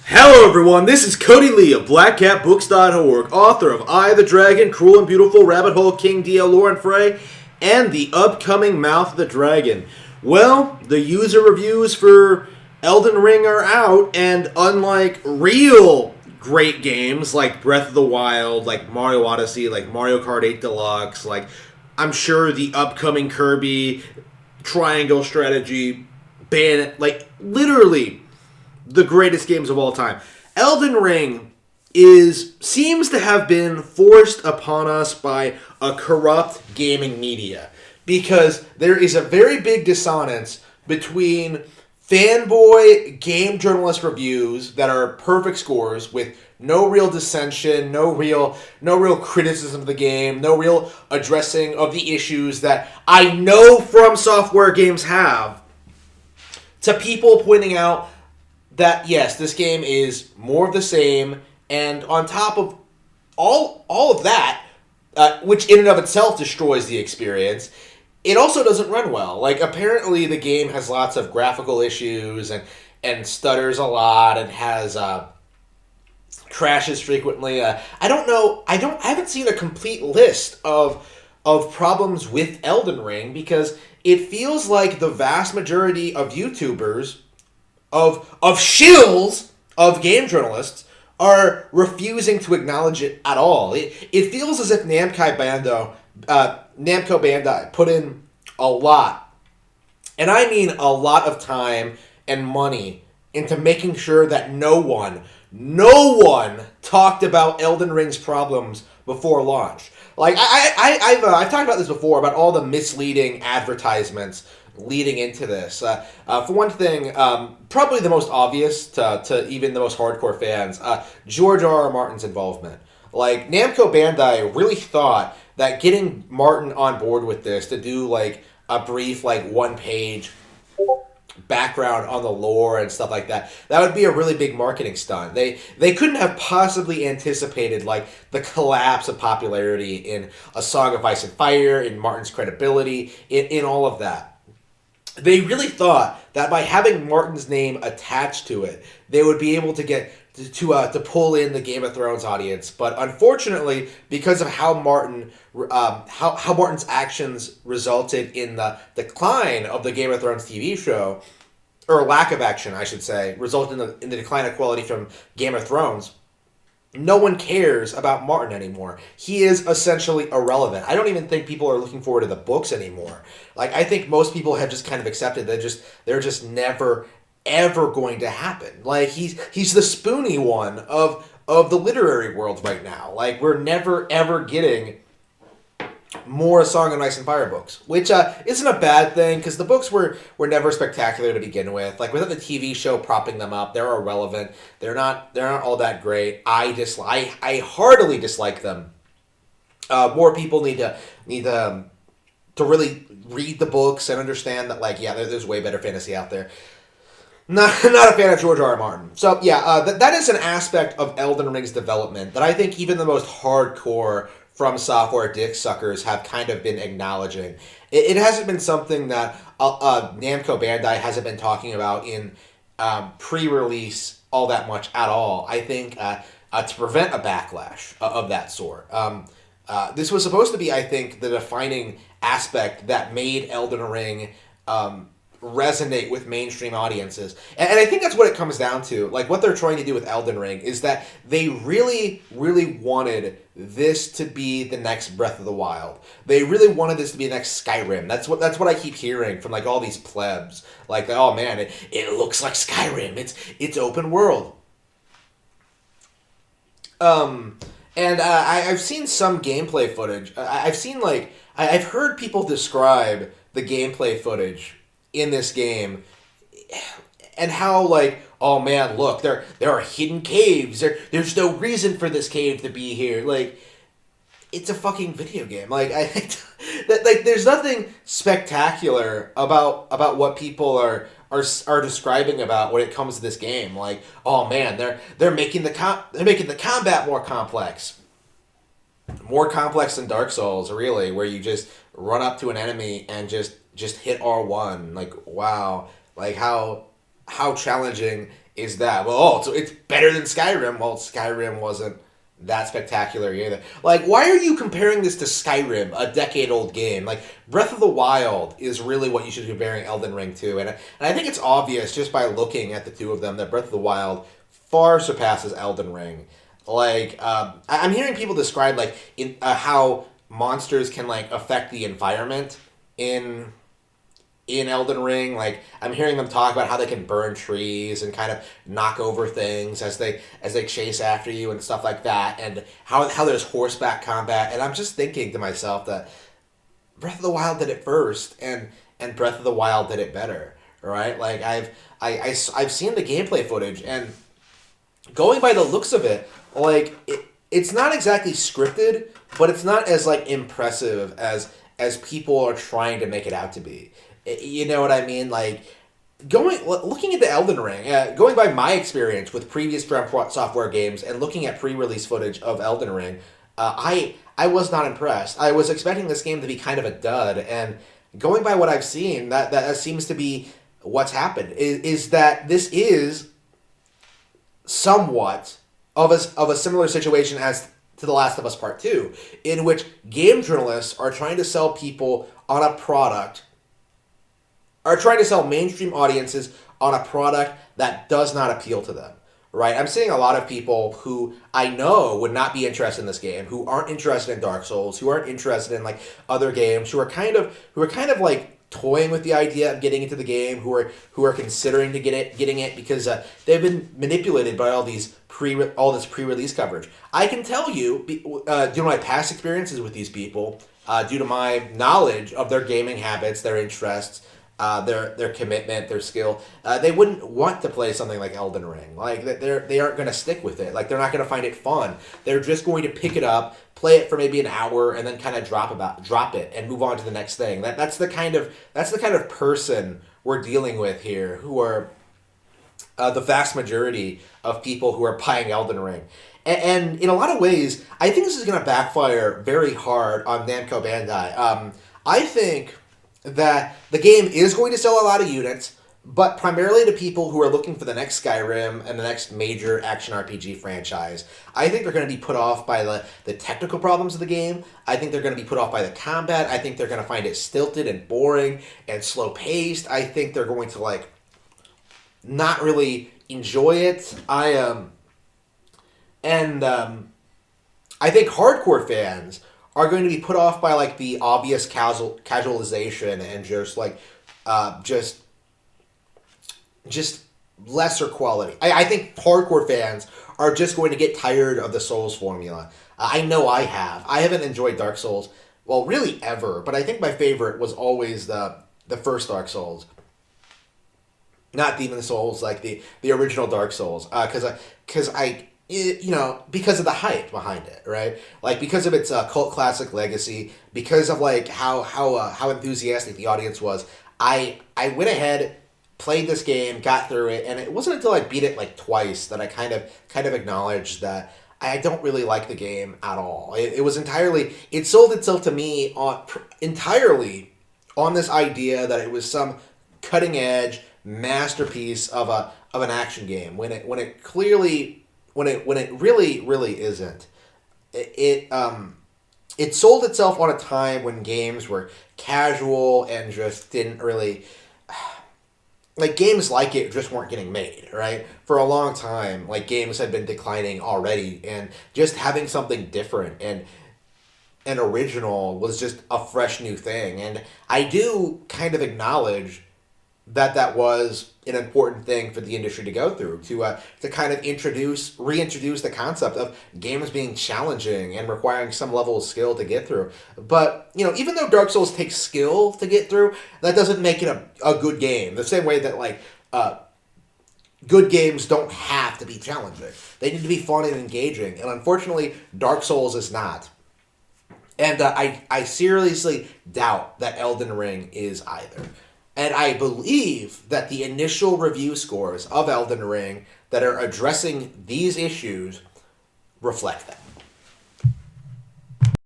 Hello everyone, this is Cody Lee of BlackCatBooks.org, author of I, the Dragon, Cruel and Beautiful, Rabbit Hole King, D.L. Lauren Frey, and the upcoming Mouth of the Dragon. Well, the user reviews for Elden Ring are out, and unlike real great games like Breath of the Wild, like Mario Odyssey, like Mario Kart 8 Deluxe, like I'm sure the upcoming Kirby Triangle Strategy, like literally the greatest games of all time. Elden Ring seems to have been forced upon us by a corrupt gaming media because there is a very big dissonance between fanboy game journalist reviews that are perfect scores with no real dissension, no real criticism of the game, no real addressing of the issues that I know From Software games have, to people pointing out that yes, this game is more of the same, and on top of all of that, which in and of itself destroys the experience, it also doesn't run well. Like, apparently the game has lots of graphical issues and stutters a lot and has crashes frequently. I don't know. I haven't seen a complete list of problems with Elden Ring because it feels like the vast majority of YouTubers of shills of game journalists are refusing to acknowledge it at all. It feels as if Namco Bandai put in a lot, and I mean a lot of time and money into making sure that no one talked about Elden Ring's problems before launch. Like I've talked about this before about all the misleading advertisements leading into this. For one thing, probably the most obvious to even the most hardcore fans, George R. R. Martin's involvement. Like, Namco Bandai really thought that getting Martin on board with this to do like a brief like one-page background on the lore and stuff like that would be a really big marketing stunt. They couldn't have possibly anticipated like the collapse of popularity in A Song of Ice and Fire, in Martin's credibility, in all of that. They really thought that by having Martin's name attached to it, they would be able to get to pull in the Game of Thrones audience. But unfortunately, because of how Martin's actions resulted in the decline of the Game of Thrones TV show, or lack of action, I should say, resulted in the decline of quality from Game of Thrones, no one cares about Martin anymore. He is essentially irrelevant. I don't even think people are looking forward to the books anymore. Like, I think most people have just kind of accepted that they're just never ever going to happen. Like, he's the spoony one of the literary world right now. Like, we're never ever getting more A Song of Ice and Fire books, which isn't a bad thing because the books were never spectacular to begin with. Like, without the TV show propping them up, they're irrelevant. They're not all that great. I heartily dislike them. More people need to really read the books and understand that, like, yeah, there's way better fantasy out there. Not a fan of George R. R. Martin. So yeah, that is an aspect of Elden Ring's development that I think even the most hardcore From Software dick suckers have kind of been acknowledging. It hasn't been something that Namco Bandai hasn't been talking about in pre-release all that much at all. I think to prevent a backlash of that sort. This was supposed to be, I think, the defining aspect that made Elden Ring resonate with mainstream audiences. And I think that's what it comes down to. Like, what they're trying to do with Elden Ring is that they really, really wanted this to be the next Breath of the Wild. They really wanted this to be the next Skyrim. That's what I keep hearing from, like, all these plebs. Like, oh man, it looks like Skyrim. It's open world. And I've seen some gameplay footage. I've heard people describe the gameplay footage in this game and how, like, oh man, look, there are hidden caves. There's no reason for this cave to be here. Like, it's a fucking video game. Like, there's nothing spectacular about what people are describing about when it comes to this game. Like, oh man, they're making the combat more complex. More complex than Dark Souls, really, where you just run up to an enemy and just hit R1. Like, wow. Like, how challenging is that, well, oh, so it's better than Skyrim. Well, Skyrim wasn't that spectacular either. Like, why are you comparing this to Skyrim, a decade-old game? Like, Breath of the Wild is really what you should be comparing Elden Ring to. And I think it's obvious just by looking at the two of them that Breath of the Wild far surpasses Elden Ring. Like, I'm hearing people describe, like, how monsters can, like, affect the environment in Elden Ring. Like, I'm hearing them talk about how they can burn trees and kind of knock over things as they chase after you and stuff like that, and how there's horseback combat. And I'm just thinking to myself that Breath of the Wild did it first, and Breath of the Wild did it better, right? Like, I've seen the gameplay footage, and going by the looks of it, like, it's not exactly scripted, but it's not as, like, impressive as people are trying to make it out to be. You know what I mean? Like, looking at the Elden Ring, going by my experience with previous From Software games and looking at pre-release footage of Elden Ring, I was not impressed. I was expecting this game to be kind of a dud, and going by what I've seen, that seems to be what's happened. Is that this is somewhat of a similar situation as to The Last of Us Part 2, in which game journalists are trying to sell people on a product, are trying to sell mainstream audiences on a product that does not appeal to them, right? I'm seeing a lot of people who I know would not be interested in this game, who aren't interested in Dark Souls, who aren't interested in, like, other games, who are kind of like toying with the idea of getting into the game, who are considering getting it because they've been manipulated by all this pre-release coverage. I can tell you, due to my past experiences with these people, due to my knowledge of their gaming habits, their interests, their commitment, their skill, they wouldn't want to play something like Elden Ring. Like, they aren't going to stick with it. Like, they're not going to find it fun. They're just going to pick it up, play it for maybe an hour, and then kind of drop it and move on to the next thing. That's the kind of person we're dealing with here, who are the vast majority of people who are buying Elden Ring. And in a lot of ways, I think this is going to backfire very hard on Namco Bandai. I think that the game is going to sell a lot of units, but primarily to people who are looking for the next Skyrim and the next major action RPG franchise. I think they're going to be put off by the technical problems of the game. I think they're going to be put off by the combat. I think they're going to find it stilted and boring and slow-paced. I think they're going to, like, not really enjoy it. I think hardcore fans are going to be put off by, like, the obvious casualization and just lesser quality. I think hardcore fans are just going to get tired of the Souls formula. I know I have. I haven't enjoyed Dark Souls, well, really ever, but I think my favorite was always the first Dark Souls. Not Demon Souls, like the original Dark Souls. Because of the hype behind it, right? Like, because of its cult classic legacy, because of, like, how enthusiastic the audience was, I went ahead, played this game, got through it, and it wasn't until I beat it, like, twice that I kind of acknowledged that I don't really like the game at all. It sold itself to me entirely on this idea that it was some cutting edge masterpiece of an action game, when it really isn't. It sold itself on a time when games were casual and just didn't really, like, games like it just weren't getting made, right? For a long time, like, games had been declining already, and just having something different and original was just a fresh new thing. And I do kind of acknowledge that was an important thing for the industry to go through, to kind of reintroduce the concept of games being challenging and requiring some level of skill to get through. But, even though Dark Souls takes skill to get through, that doesn't make it a good game. The same way that, like, good games don't have to be challenging. They need to be fun and engaging. And unfortunately, Dark Souls is not. And I seriously doubt that Elden Ring is either. And I believe that the initial review scores of Elden Ring that are addressing these issues reflect that.